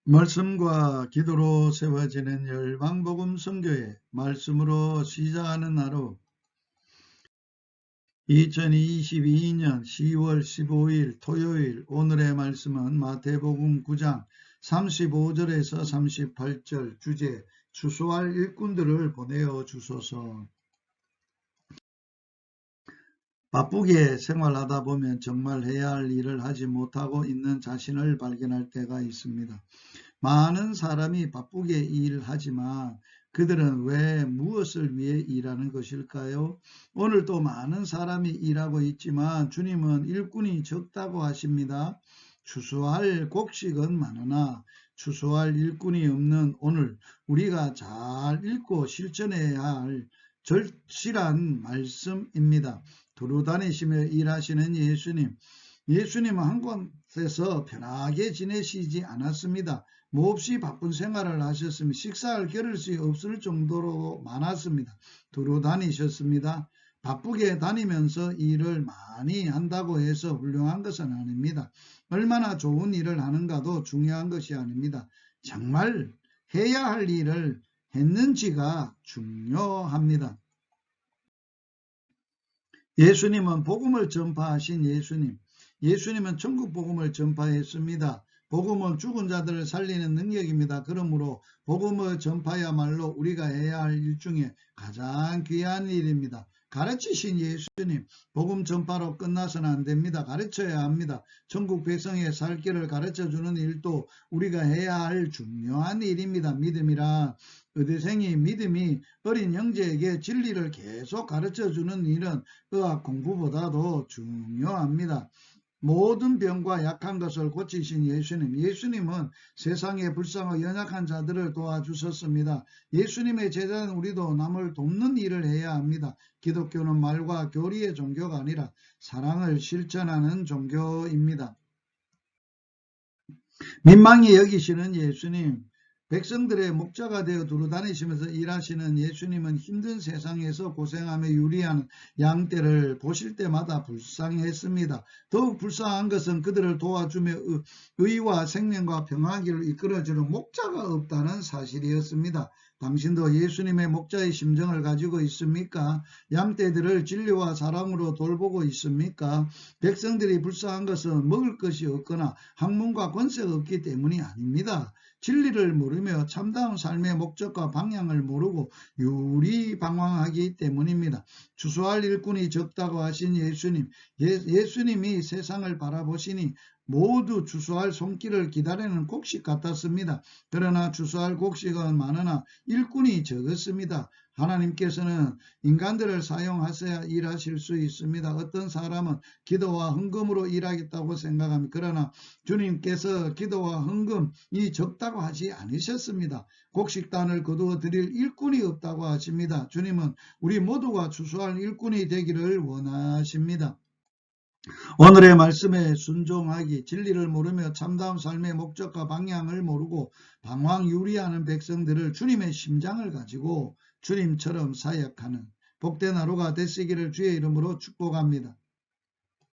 말씀과 기도로 세워지는 열방복음 선교회 말씀으로 시작하는 하루 2022년 10월 15일 토요일 오늘의 말씀은 마태복음 9장 35절에서 38절 주제 추수할 일꾼들을 보내어 주소서. 바쁘게 생활하다 보면 정말 해야 할 일을 하지 못하고 있는 자신을 발견할 때가 있습니다. 많은 사람이 바쁘게 일하지만 그들은 왜 무엇을 위해 일하는 것일까요? 오늘도 많은 사람이 일하고 있지만 주님은 일꾼이 적다고 하십니다. 추수할 곡식은 많으나 추수할 일꾼이 없는 오늘 우리가 잘 읽고 실천해야 할 절실한 말씀입니다. 두루다니시며 일하시는 예수님은 한 곳에서 편하게 지내시지 않았습니다. 몹시 바쁜 생활을 하셨으며 식사할 겨를이 없을 정도로 많았습니다. 두루 다니셨습니다. 바쁘게 다니면서 일을 많이 한다고 해서 훌륭한 것은 아닙니다. 얼마나 좋은 일을 하는가도 중요한 것이 아닙니다. 정말 해야 할 일을 했는지가 중요합니다. 예수님은 복음을 전파하신 예수님은 천국 복음을 전파했습니다. 복음은 죽은 자들을 살리는 능력입니다. 그러므로 복음을 전파야말로 우리가 해야 할 일 중에 가장 귀한 일입니다. 가르치신 예수님, 복음 전파로 끝나서는 안 됩니다. 가르쳐야 합니다. 천국 백성의 살 길을 가르쳐주는 일도 우리가 해야 할 중요한 일입니다. 믿음이란 의대생이 믿음이 어린 형제에게 진리를 계속 가르쳐주는 일은 의학 공부보다도 중요합니다. 모든 병과 약한 것을 고치신 예수님은 세상에 불쌍하고 연약한 자들을 도와주셨습니다. 예수님의 제자는 우리도 남을 돕는 일을 해야 합니다. 기독교는 말과 교리의 종교가 아니라 사랑을 실천하는 종교입니다. 민망히 여기시는 예수님, 백성들의 목자가 되어 두루다니시면서 일하시는 예수님은 힘든 세상에서 고생하며 유리하는 양떼를 보실 때마다 불쌍했습니다. 더욱 불쌍한 것은 그들을 도와주며 의와 생명과 평화기를 이끌어주는 목자가 없다는 사실이었습니다. 당신도 예수님의 목자의 심정을 가지고 있습니까? 양떼들을 진리와 사랑으로 돌보고 있습니까? 백성들이 불쌍한 것은 먹을 것이 없거나 학문과 권세가 없기 때문이 아닙니다. 진리를 모르며 참다운 삶의 목적과 방향을 모르고 유리방황하기 때문입니다. 추수할 일꾼이 적다고 하신 예수님이 세상을 바라보시니 모두 추수할 손길을 기다리는 곡식 같았습니다. 그러나 추수할 곡식은 많으나 일꾼이 적었습니다. 하나님께서는 인간들을 사용하셔야 일하실 수 있습니다. 어떤 사람은 기도와 헌금으로 일하겠다고 생각합니다. 그러나 주님께서 기도와 헌금이 적다고 하지 않으셨습니다. 곡식단을 거두어 드릴 일꾼이 없다고 하십니다. 주님은 우리 모두가 추수할 일꾼이 되기를 원하십니다. 오늘의 말씀에 순종하기, 진리를 모르며 참다운 삶의 목적과 방향을 모르고 방황유리하는 백성들을 주님의 심장을 가지고 주님처럼 사역하는 복된 하루가 되시기를 주의 이름으로 축복합니다.